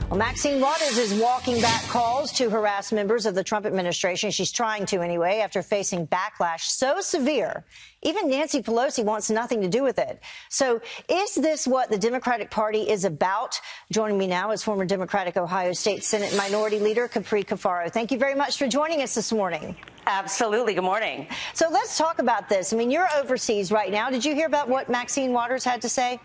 Well, Maxine Waters is walking back calls to harass members of the Trump administration. She's trying to anyway, after facing backlash so severe, even Nancy Pelosi wants nothing to do with it. So is this what the Democratic Party is about? Joining me now is former Democratic Ohio State Senate Minority Leader Capri Cafaro. Thank you very much for joining us this morning. Absolutely. Good morning. So let's talk about this. I mean, you're overseas right now. Did you hear about what Maxine Waters had to say?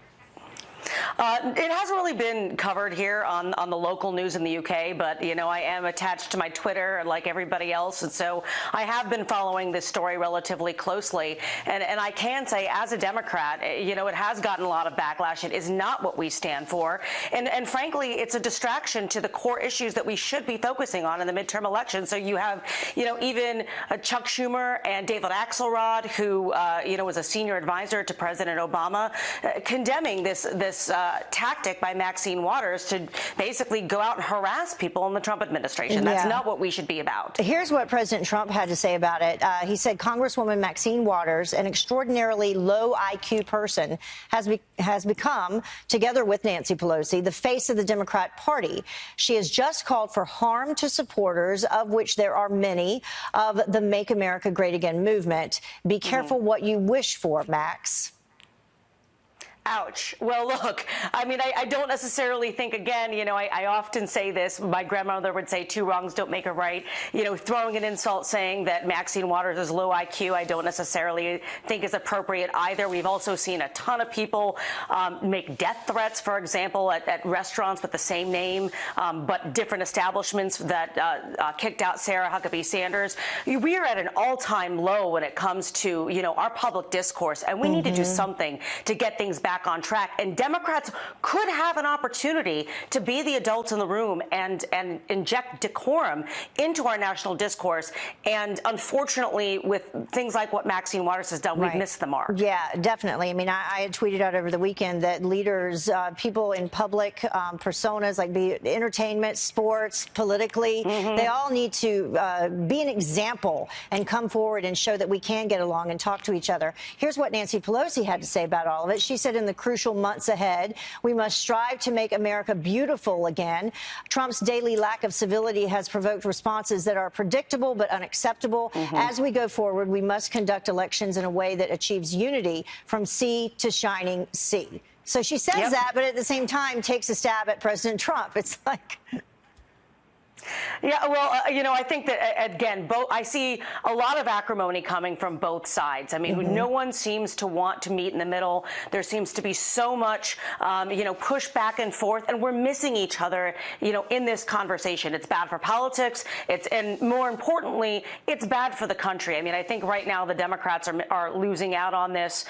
It hasn't really been covered here on the local news in the UK, but, you know, I am attached to my Twitter like everybody else. And so I have been following this story relatively closely. And I can say, as a Democrat, you know, it has gotten a lot of backlash. It is not what we stand for. And frankly, it's a distraction to the core issues that we should be focusing on in the midterm election. So you have, you know, even Chuck Schumer and David Axelrod, who, you know, was a senior advisor to President Obama, condemning this tactic by Maxine Waters to basically go out and harass people in the Trump administration. That's not what we should be about. Here's what President Trump had to say about it. He said Congresswoman Maxine Waters, an extraordinarily low IQ person, has become, together with Nancy Pelosi, the face of the Democrat Party. She has just called for harm to supporters, of which there are many, of the Make America Great Again movement. Be careful what you wish for, Max. Ouch. Well, look, I mean, I don't necessarily think, again, you know, I often say this. My grandmother would say 2 wrongs don't make a right. You know, throwing an insult saying that Maxine Waters is low IQ, I don't necessarily think is appropriate either. We've also seen a ton of people make death threats, for example, at restaurants with the same name, but different establishments that kicked out Sarah Huckabee Sanders. We are at an all-time low when it comes to, you know, our public discourse, and we need to do something to get things back on track. And Democrats could have an opportunity to be the adults in the room and inject decorum into our national discourse. And unfortunately, with things like what Maxine Waters has done, we've missed the mark. Yeah, definitely. I mean, I had tweeted out over the weekend that leaders, people in public personas, like be it entertainment, sports, politically, they all need to be an example and come forward and show that we can get along and talk to each other. Here's what Nancy Pelosi had to say about all of it. She said, in the crucial months ahead, we must strive to make America beautiful again. Trump's daily lack of civility has provoked responses that are predictable but unacceptable. As we go forward, we must conduct elections in a way that achieves unity from sea to shining sea. So she says that, but at the same time takes a stab at President Trump. It's like... Yeah, well, you know, I think that, again, I see a lot of acrimony coming from both sides. I mean, no one seems to want to meet in the middle. There seems to be so much, you know, push back and forth, and we're missing each other, you know, in this conversation. It's bad for politics. And more importantly, it's bad for the country. I mean, I think right now the Democrats are losing out on this,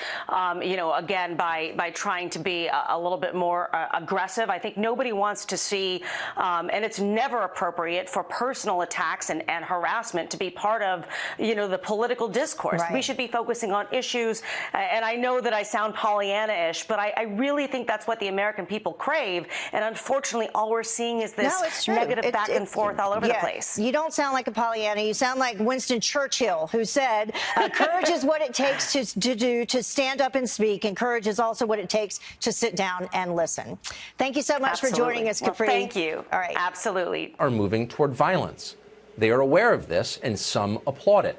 you know, again, by trying to be a little bit more aggressive. I think nobody wants to see, and it's never appropriate for personal attacks and harassment to be part of, you know, the political discourse. We should be focusing on issues. And I know that I sound Pollyanna-ish, but I really think that's what the American people crave. And unfortunately, all we're seeing is this negative back and forth all over the place. You don't sound like a Pollyanna. You sound like Winston Churchill, who said, courage is what it takes to stand up and speak, and courage is also what it takes to sit down and listen. Thank you so much for joining us, Capri. Well, thank you. All right. Absolutely. Are moving toward violence. They are aware of this, and some applaud it.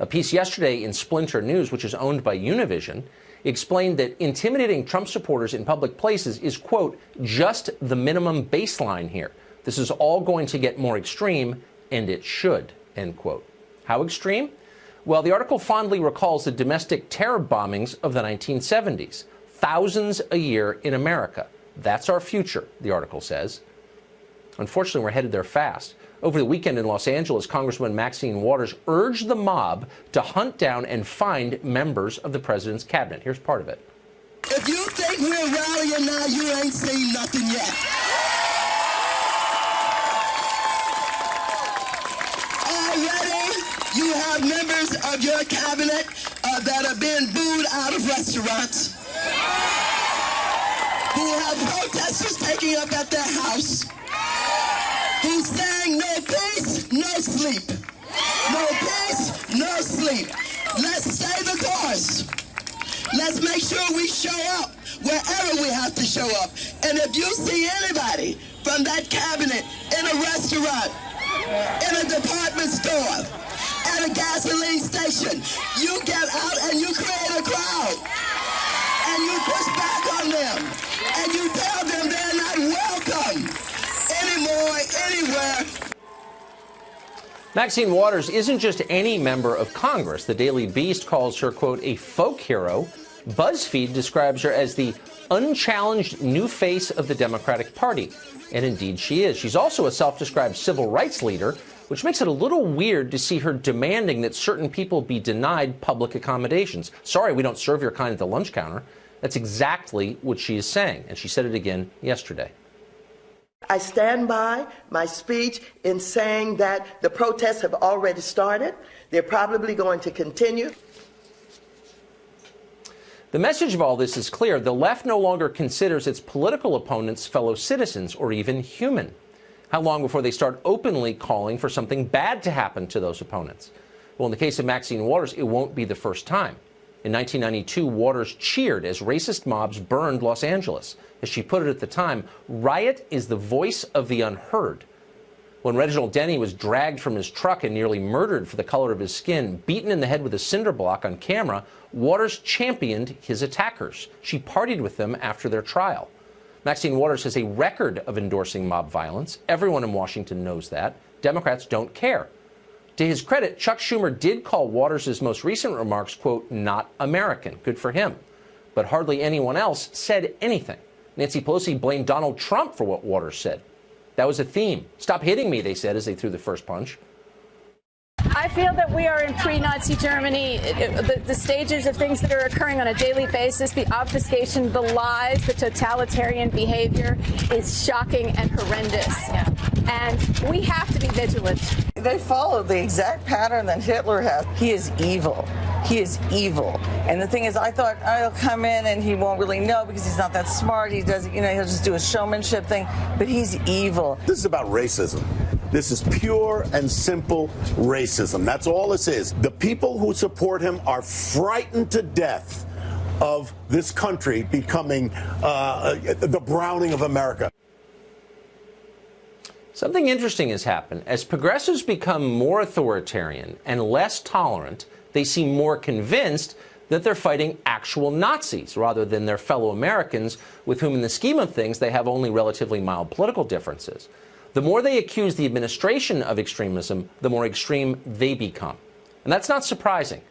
A piece yesterday in Splinter News, which is owned by Univision, explained that intimidating Trump supporters in public places is, quote, just the minimum baseline here. This is all going to get more extreme, and it should, end quote. How extreme? Well, the article fondly recalls the domestic terror bombings of the 1970s. Thousands a year in America. That's our future, the article says. Unfortunately, we're headed there fast. Over the weekend in Los Angeles, Congresswoman Maxine Waters urged the mob to hunt down and find members of the president's cabinet. Here's part of it. If you think we're rallying now, you ain't seen nothing yet. Already, you have members of your cabinet that are being booed out of restaurants, who have protesters taking up at their house, who's saying no peace, no sleep. No peace, no sleep. Let's stay the course. Let's make sure we show up wherever we have to show up. And if you see anybody from that cabinet in a restaurant, in a department store, at a gasoline station, you get out and you create a crowd. And you push back on them. And you tell them they're not welcome anymore, anywhere. Maxine Waters isn't just any member of Congress. The Daily Beast calls her, quote, a folk hero. BuzzFeed describes her as the unchallenged new face of the Democratic Party. And indeed she is. She's also a self-described civil rights leader, which makes it a little weird to see her demanding that certain people be denied public accommodations. Sorry, we don't serve your kind at the lunch counter. That's exactly what she is saying, and she said it again yesterday. I stand by my speech in saying that the protests have already started. They're probably going to continue. The message of all this is clear. The left no longer considers its political opponents fellow citizens or even human. How long before they start openly calling for something bad to happen to those opponents? Well, in the case of Maxine Waters, it won't be the first time. In 1992, Waters cheered as racist mobs burned Los Angeles. As she put it at the time, riot is the voice of the unheard. When Reginald Denny was dragged from his truck and nearly murdered for the color of his skin, beaten in the head with a cinder block on camera, Waters championed his attackers. She partied with them after their trial. Maxine Waters has a record of endorsing mob violence. Everyone in Washington knows that. Democrats don't care. To his credit, Chuck Schumer did call Waters' most recent remarks, quote, not American. Good for him. But hardly anyone else said anything. Nancy Pelosi blamed Donald Trump for what Waters said. That was a theme. Stop hitting me, they said as they threw the first punch. I feel that we are in pre-Nazi Germany. The stages of things that are occurring on a daily basis, the obfuscation, the lies, the totalitarian behavior is shocking and horrendous. Yeah. And we have to be vigilant. They follow the exact pattern that Hitler has. He is evil. He is evil. And the thing is, I thought, I'll come in and he won't really know because he's not that smart. He doesn't, he'll just do a showmanship thing. But he's evil. This is about racism. This is pure and simple racism. That's all this is. The people who support him are frightened to death of this country becoming the Browning of America. Something interesting has happened. As progressives become more authoritarian and less tolerant, they seem more convinced that they're fighting actual Nazis rather than their fellow Americans with whom, in the scheme of things, they have only relatively mild political differences. The more they accuse the administration of extremism, the more extreme they become. And that's not surprising,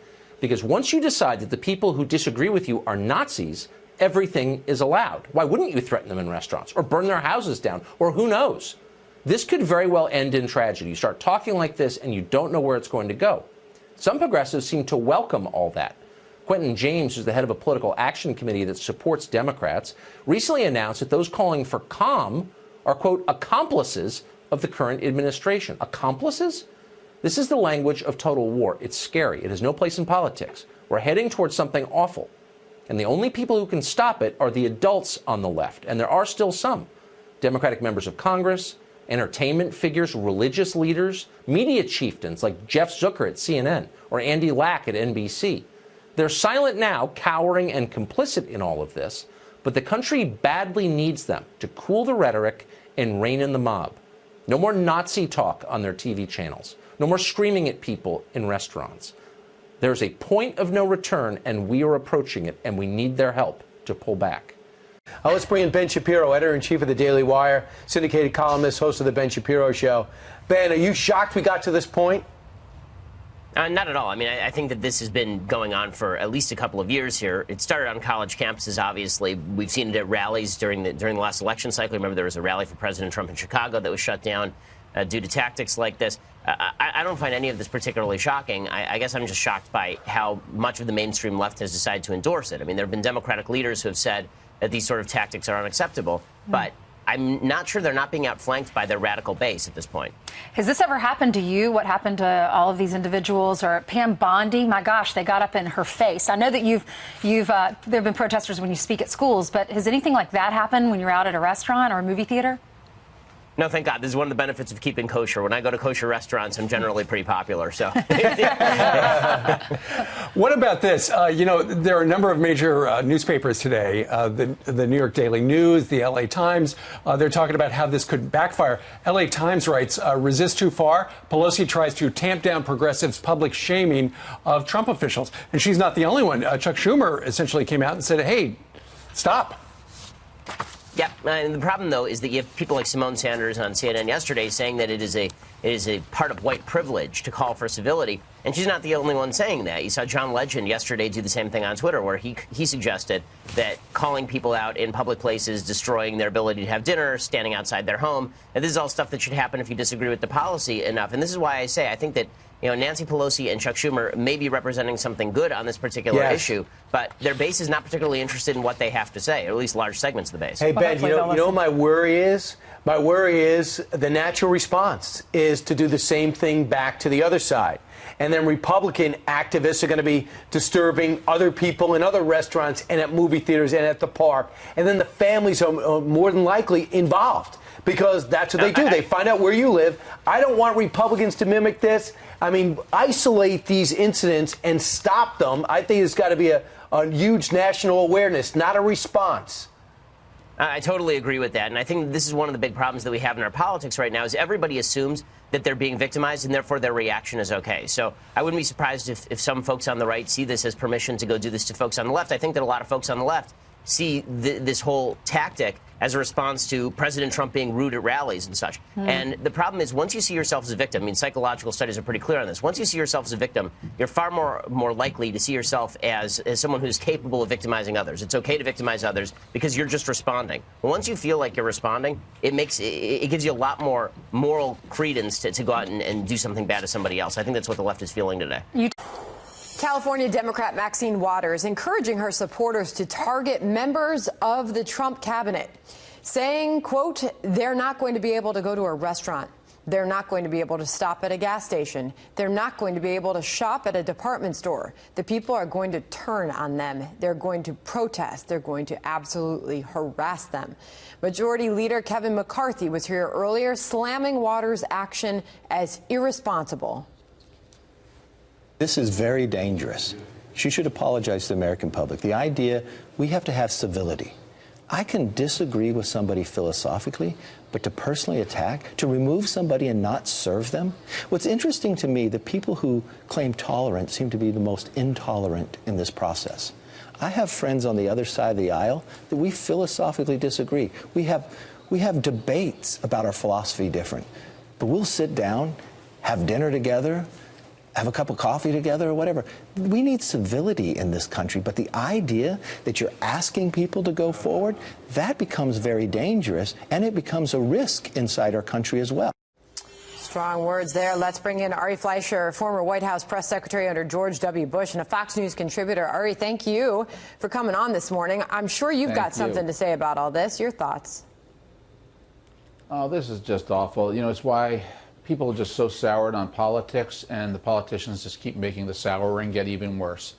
because once you decide that the people who disagree with you are Nazis, everything is allowed. Why wouldn't you threaten them in restaurants or burn their houses down, or who knows? This could very well end in tragedy. You start talking like this and you don't know where it's going to go. Some progressives seem to welcome all that. Quentin James, who's the head of a political action committee that supports Democrats, recently announced that those calling for calm are, quote, accomplices of the current administration. Accomplices? This is the language of total war. It's scary. It has no place in politics. We're heading towards something awful. And the only people who can stop it are the adults on the left. And there are still some. Democratic members of Congress, entertainment figures, religious leaders, media chieftains like Jeff Zucker at CNN or Andy Lack at NBC. They're silent now, cowering and complicit in all of this, but the country badly needs them to cool the rhetoric and rein in the mob. No more Nazi talk on their TV channels. No more screaming at people in restaurants. There's a point of no return, and we are approaching it, and we need their help to pull back. Let's bring in Ben Shapiro, editor-in-chief of the Daily Wire, syndicated columnist, host of the Ben Shapiro Show. Ben, are you shocked we got to this point? Not at all. I mean, I think that this has been going on for at least a couple of years here. It started on college campuses, obviously. We've seen it at rallies during the last election cycle. Remember, there was a rally for President Trump in Chicago that was shut down due to tactics like this. I don't find any of this particularly shocking. I guess I'm just shocked by how much of the mainstream left has decided to endorse it. I mean, there have been Democratic leaders who have said that these sort of tactics are unacceptable, but I'm not sure they're not being outflanked by their radical base at this point. Has this ever happened to you? What happened to all of these individuals? Or Pam Bondi? My gosh, they got up in her face. I know that there have been protesters when you speak at schools, but has anything like that happened when you're out at a restaurant or a movie theater? No, thank God. This is one of the benefits of keeping kosher. When I go to kosher restaurants, I'm generally pretty popular. So, what about this? There are a number of major newspapers today, the New York Daily News, the LA Times. They're talking about how this could backfire. LA Times writes, resist too far. Pelosi tries to tamp down progressives' public shaming of Trump officials. And she's not the only one. Chuck Schumer essentially came out and said, hey, stop. Yeah, and the problem, though, is that you have people like Simone Sanders on CNN yesterday saying that it is a part of white privilege to call for civility, and she's not the only one saying that. You saw John Legend yesterday do the same thing on Twitter, where he suggested that calling people out in public places, destroying their ability to have dinner, standing outside their home, and this is all stuff that should happen if you disagree with the policy enough. And this is why I say I think that Nancy Pelosi and Chuck Schumer may be representing something good on this particular issue, but their base is not particularly interested in what they have to say, or at least large segments of the base. Hey, Ben, you know what my worry is? My worry is the natural response is to do the same thing back to the other side. And then Republican activists are going to be disturbing other people in other restaurants and at movie theaters and at the park. And then the families are more than likely involved because that's what they do. They find out where you live. I don't want Republicans to mimic this. I mean, isolate these incidents and stop them. I think it's got to be a huge national awareness, not a response. I totally agree with that. And I think this is one of the big problems that we have in our politics right now is everybody assumes that they're being victimized and therefore their reaction is okay. So I wouldn't be surprised if some folks on the right see this as permission to go do this to folks on the left. I think that a lot of folks on the left see this whole tactic as a response to President Trump being rude at rallies and such. And the problem is once you see yourself as a victim, I mean, psychological studies are pretty clear on this. Once you see yourself as a victim, you're far more likely to see yourself as someone who's capable of victimizing others. It's okay to victimize others because you're just responding. But once you feel like you're responding, it gives you a lot more moral credence to go out and do something bad to somebody else. I think that's what the left is feeling today. California Democrat Maxine Waters encouraging her supporters to target members of the Trump cabinet, saying, quote, they're not going to be able to go to a restaurant. They're not going to be able to stop at a gas station. They're not going to be able to shop at a department store. The people are going to turn on them. They're going to protest. They're going to absolutely harass them. Majority Leader Kevin McCarthy was here earlier, slamming Waters' action as irresponsible. This is very dangerous. She should apologize to the American public. The idea, we have to have civility. I can disagree with somebody philosophically, but to personally attack, to remove somebody and not serve them? What's interesting to me, the people who claim tolerance seem to be the most intolerant in this process. I have friends on the other side of the aisle that we philosophically disagree. We have debates about our philosophy different, but we'll sit down, have dinner together, have a cup of coffee together or whatever. We need civility in this country, but the idea that you're asking people to go forward, that becomes very dangerous, and it becomes a risk inside our country as well. Strong words there. Let's bring in Ari Fleischer, former White House press secretary under George W. Bush and a Fox News contributor. Ari, thank you for coming on this morning. I'm sure you've got something to say about all this. Your thoughts? Oh, this is just awful. You know, it's why people are just so soured on politics, and the politicians just keep making the souring get even worse.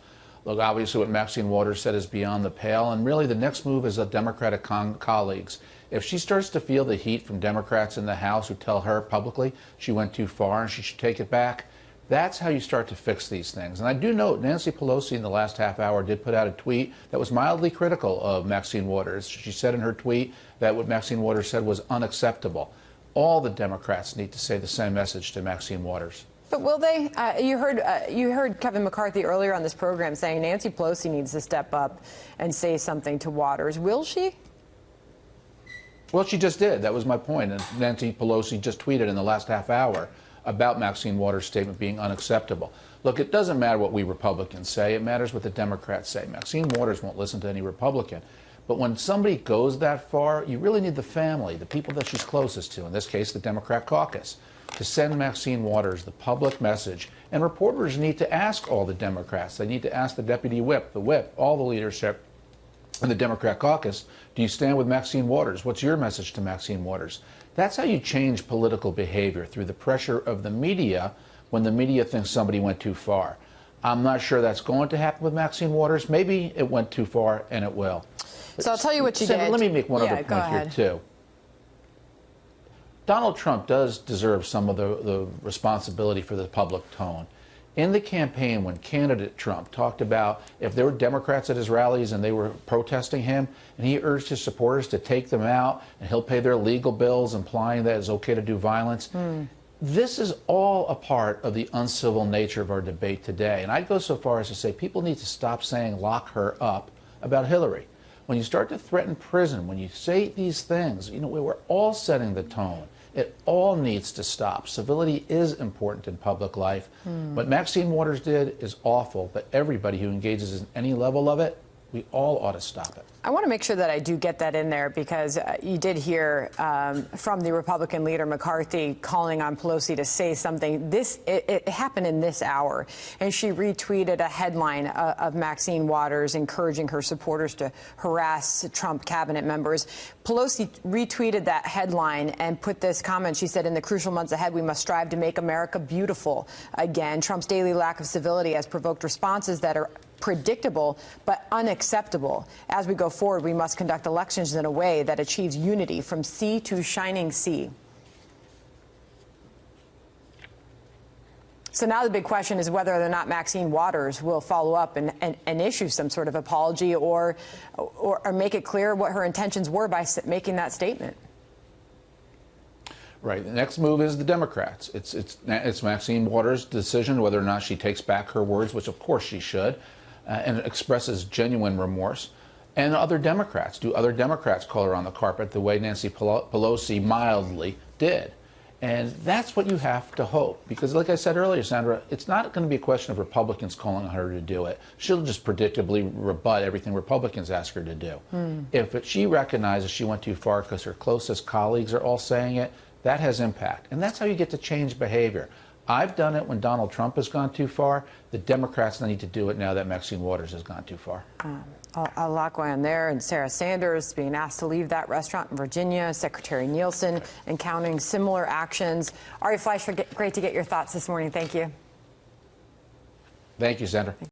Look, obviously what Maxine Waters said is beyond the pale, and really the next move is the Democratic colleagues. If she starts to feel the heat from Democrats in the House who tell her publicly she went too far and she should take it back, that's how you start to fix these things. And I do note Nancy Pelosi in the last half hour did put out a tweet that was mildly critical of Maxine Waters. She said in her tweet that what Maxine Waters said was unacceptable. All the Democrats need to say the same message to Maxine Waters. But will they? You heard Kevin McCarthy earlier on this program saying Nancy Pelosi needs to step up and say something to Waters. Will she? Well, she just did. That was my point. And Nancy Pelosi just tweeted in the last half hour about Maxine Waters' statement being unacceptable. Look, it doesn't matter what we Republicans say. It matters what the Democrats say. Maxine Waters won't listen to any Republican. But when somebody goes that far, you really need the family, the people that she's closest to, in this case, the Democrat caucus, to send Maxine Waters the public message. And reporters need to ask all the Democrats. They need to ask the deputy whip, all the leadership in the Democrat caucus, do you stand with Maxine Waters? What's your message to Maxine Waters? That's how you change political behavior, through the pressure of the media when the media thinks somebody went too far. I'm not sure that's going to happen with Maxine Waters. Maybe it went too far, and it will. So I'll tell you what you did. Let me make one other point here, too. Donald Trump does deserve some of the responsibility for the public tone. In the campaign, when candidate Trump talked about if there were Democrats at his rallies and they were protesting him, and he urged his supporters to take them out and he'll pay their legal bills, implying that it's okay to do violence. This is all a part of the uncivil nature of our debate today. And I'd go so far as to say people need to stop saying lock her up about Hillary. When you start to threaten prison, when you say these things, you know, we're all setting the tone. It all needs to stop. Civility is important in public life. What Maxine Waters did is awful, but everybody who engages in any level of it, we all ought to stop it. I want to make sure that I do get that in there because you did hear from the Republican leader McCarthy calling on Pelosi to say something. It happened in this hour, and she retweeted a headline of Maxine Waters encouraging her supporters to harass Trump cabinet members. Pelosi retweeted that headline and put this comment. She said, "In the crucial months ahead, we must strive to make America beautiful again. Trump's daily lack of civility has provoked responses that are predictable but unacceptable. As we go forward, we must conduct elections in a way that achieves unity from sea to shining sea." So now the big question is whether or not Maxine Waters will follow up and issue some sort of apology or make it clear what her intentions were by making that statement. Right. The next move is the Democrats. It's Maxine Waters' decision whether or not she takes back her words, which of course she should, and expresses genuine remorse. And other Democrats. Do other Democrats call her on the carpet the way Nancy Pelosi mildly did? And that's what you have to hope. Because like I said earlier, Sandra, it's not going to be a question of Republicans calling on her to do it. She'll just predictably rebut everything Republicans ask her to do. If she recognizes she went too far because her closest colleagues are all saying it, that has impact. And that's how you get to change behavior. I've done it when Donald Trump has gone too far. The Democrats need to do it now that Maxine Waters has gone too far. A lot going on there. And Sarah Sanders being asked to leave that restaurant in Virginia. Secretary Nielsen encountering similar actions. Ari Fleischer, great to get your thoughts this morning. Thank you. Thank you, Sandra.